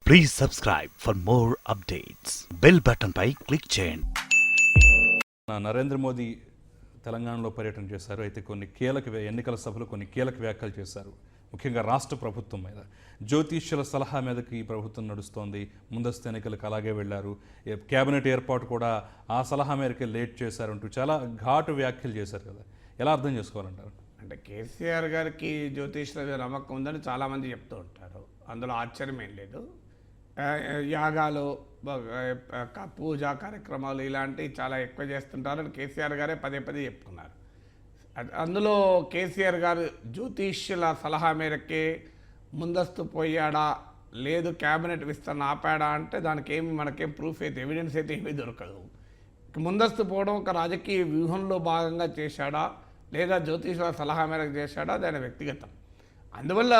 Please subscribe for more updates. Bell button pi click చేయండి. నరేంద్ర మోదీ తెలంగాణలో పర్యటన చేశారు. అయితే కొన్ని కీలక ఎన్నికల సభలు కొన్ని కీలక వ్యాఖ్యలు చేశారు. ముఖ్యంగా రాష్ట్ర ప్రభుత్వం మీద జ్యోతిష్యుల సలహా మీదకి ఈ ప్రభుత్వం నడుస్తోంది. ముందస్తు ఎన్నికలకు అలాగే వెళ్లారు. కేబినెట్ ఏర్పాటు కూడా ఆ సలహా మేరకే లేట్ చేశారంటూ చాలా ఘాటు వ్యాఖ్యలు చేశారు కదా. ఎలా అర్థం చేసుకోవాలంటారు? అంటే కేసీఆర్ గారికి జ్యోతిష్యుల మీద నమ్మకం ఉందని చాలామంది చెప్తూ ఉంటారు. అందులో ఆశ్చర్యం ఏం లేదు. యాగాలు, పూజా కార్యక్రమాలు ఇలాంటివి చాలా ఎక్కువ చేస్తుంటారని కేసీఆర్ గారే పదే పదే చెప్తున్నారు. అందులో కేసీఆర్ గారు జ్యోతిష్యుల సలహా మేరకే ముందస్తు పోయాడా లేదు క్యాబినెట్ విస్తరణ ఆపాడా అంటే దానికి మనకేం ప్రూఫ్ అయితే ఎవిడెన్స్ అయితే ఏమీ దొరకదు. ముందస్తు పోవడం ఒక రాజకీయ వ్యూహంలో భాగంగా చేశాడా లేదా జ్యోతిష్యుల సలహా మేరకు చేశాడా అది ఆయన వ్యక్తిగతం. అందువల్ల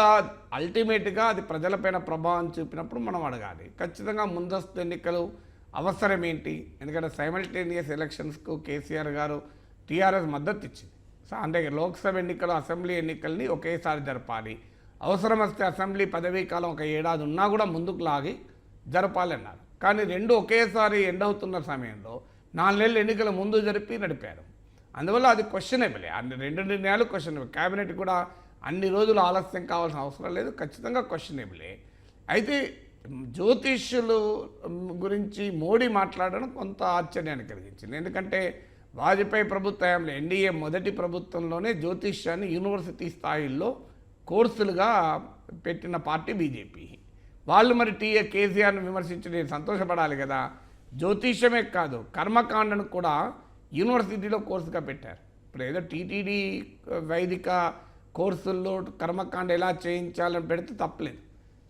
అల్టిమేట్గా అది ప్రజలపైన ప్రభావం చూపినప్పుడు మనం అడగాలి. ఖచ్చితంగా ముందస్తు ఎన్నికలు అవసరం ఏంటి? ఎందుకంటే సైమల్టేనియస్ ఎలక్షన్స్కు కేసీఆర్ గారు టీఆర్ఎస్ మద్దతు ఇచ్చింది. అంటే లోక్సభ ఎన్నికలు, అసెంబ్లీ ఎన్నికల్ని ఒకేసారి జరపాలి, అవసరం వస్తే అసెంబ్లీ పదవీ కాలం ఒక ఏడాది ఉన్నా కూడా ముందుకు లాగి జరపాలన్నారు. కానీ రెండు ఒకేసారి ఎండ్ అవుతున్న సమయంలో 4 నెలలు ఎన్నికల ముందు జరిపి నడిపారు. అందువల్ల అది క్వశ్చనబులే. అన్ని 2 నిర్ణయాలు క్వశ్చనబుల్. క్యాబినెట్ కూడా అన్ని రోజులు ఆలస్యం కావాల్సిన అవసరం లేదు, ఖచ్చితంగా క్వశ్చనబులే. అయితే జ్యోతిష్యులు గురించి మోడీ మాట్లాడడం కొంత ఆశ్చర్యాన్ని కలిగించింది. ఎందుకంటే వాజ్పేయి ప్రభుత్వంలో ఎన్డీఏ మొదటి ప్రభుత్వంలోనే జ్యోతిష్యాన్ని యూనివర్సిటీ స్థాయిల్లో కోర్సులుగా పెట్టిన పార్టీ బీజేపీ. వాళ్ళు మరి కేసీఆర్ను విమర్శించి నేను సంతోషపడాలి కదా. జ్యోతిష్యమే కాదు, కర్మకాండను కూడా యూనివర్సిటీలో కోర్సుగా పెట్టారు. ఇప్పుడు ఏదో టీటీడీ వైదిక కోర్సుల్లో కర్మకాండ ఎలా చేయించాలని పెడితే తప్పలేదు.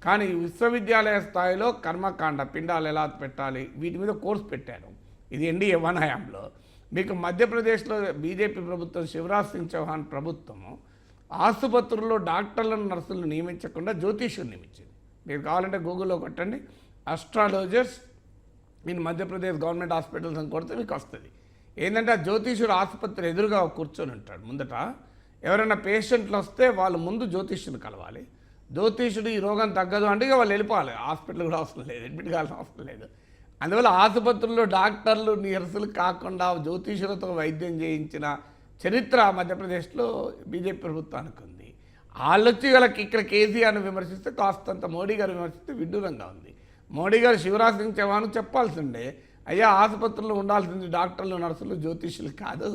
కానీ విశ్వవిద్యాలయ స్థాయిలో కర్మకాండ, పిండాలు ఎలా పెట్టాలి, వీటి మీద కోర్సు పెట్టారు. ఇది ఎన్డీఏ 1 హయాంలో. మీకు మధ్యప్రదేశ్లో బీజేపీ ప్రభుత్వం, శివరాజ్ సింగ్ చౌహాన్ ప్రభుత్వము ఆసుపత్రుల్లో డాక్టర్లను, నర్సులను నియమించకుండా జ్యోతిష్యులు నియమించింది. మీరు కావాలంటే గూగుల్లో కొట్టండి, astrologers in Madhya Pradesh government hospitals అని కొడితే మీకు వస్తుంది. ఏంటంటే ఆ జ్యోతిష్యుడు ఆసుపత్రి ఎదురుగా కూర్చొని ఉంటాడు. ముందట ఎవరైనా పేషెంట్లు వస్తే వాళ్ళు ముందు జ్యోతిష్యుని కలవాలి. జ్యోతిష్యుడు ఈ రోగం తగ్గదు అంటే వాళ్ళు వెళ్ళిపోవాలి, హాస్పిటల్ కూడా అవసరం లేదు, అడ్మిట్ కావాల్సిన అవసరం లేదు. అందువల్ల ఆసుపత్రుల్లో డాక్టర్లు, నర్సులు కాకుండా జ్యోతిష్యులతో వైద్యం చేయించిన చరిత్ర మధ్యప్రదేశ్లో బీజేపీ ప్రభుత్వానికి ఉంది. వాళ్ళొచ్చి వాళ్ళకి ఇక్కడ కేసీఆర్ను విమర్శిస్తే కాస్తంత మోడీ గారు విమర్శిస్తే విడ్డూరంగా ఉంది. మోడీ గారు శివరాజ్ సింగ్ చౌహాన్ చెప్పాల్సిండే, అయ్యా ఆసుపత్రుల్లో ఉండాల్సింది డాక్టర్లు, నర్సులు, జ్యోతిష్యులు కాదు,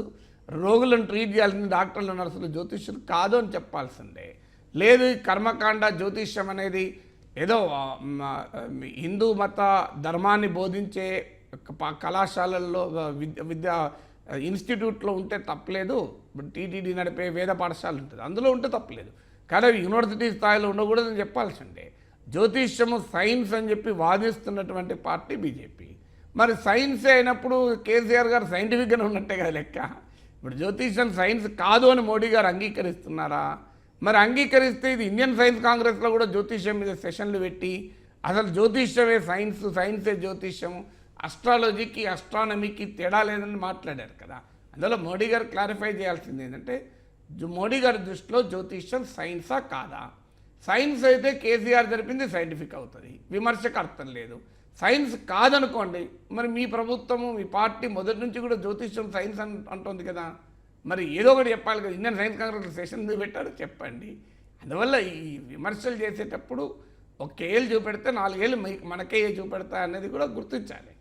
రోగులను ట్రీట్ చేయాల్సింది డాక్టర్లు, నర్సులు, జ్యోతిష్యులు కాదు అని చెప్పాల్సిందే. లేదు కర్మకాండ, జ్యోతిష్యం అనేది ఏదో హిందూ మత ధర్మాన్ని బోధించే కళాశాలల్లో విద్యా ఇన్స్టిట్యూట్లో ఉంటే తప్పలేదు. టీటీడీ నడిపే వేద పాఠశాల ఉంటుంది, అందులో ఉంటే తప్పలేదు. కానీ యూనివర్సిటీ స్థాయిలో ఉండకూడదని చెప్పాల్సిందే. జ్యోతిష్యము సైన్స్ అని చెప్పి వాదిస్తున్నటువంటి పార్టీ బీజేపీ. మరి సైన్సే అయినప్పుడు కేసీఆర్ గారు సైంటిఫిక్గానే ఉన్నట్టే కదా లెక్క. ఇప్పుడు జ్యోతిష్యం సైన్స్ కాదు అని మోడీ గారు అంగీకరిస్తున్నారా? మరి అంగీకరిస్తే ఇది ఇండియన్ సైన్స్ కాంగ్రెస్లో కూడా జ్యోతిష్యం మీద సెషన్లు పెట్టి అసలు జ్యోతిష్యమే సైన్స్, సైన్సే జ్యోతిష్యము, అస్ట్రాలజీకి అస్ట్రానమీకి తేడా లేదని మాట్లాడారు కదా. అందులో మోడీ గారు క్లారిఫై చేయాల్సింది ఏంటంటే మోడీ గారి దృష్టిలో జ్యోతిష్యం సైన్సా కాదా? సైన్స్ అయితే కేసీఆర్ జరిపింది సైంటిఫిక్ అవుతుంది, విమర్శకు అర్థం లేదు. సైన్స్ కాదనుకోండి, మరి మీ ప్రభుత్వము, మీ పార్టీ మొదటి నుంచి కూడా జ్యోతిష్యం సైన్స్ అంటుంది కదా. మరి ఏదో ఒకటి చెప్పాలి కదా. ఇండియన్ సైన్స్ కాంగ్రెస్ సెషన్ పెట్టారు, చెప్పండి. అందువల్ల ఈ విమర్శలు చేసేటప్పుడు ఒక ఏళ్ళు చూపెడితే 4 ఏళ్ళు మనకే చూపెడతా అనేది కూడా గుర్తించాలి.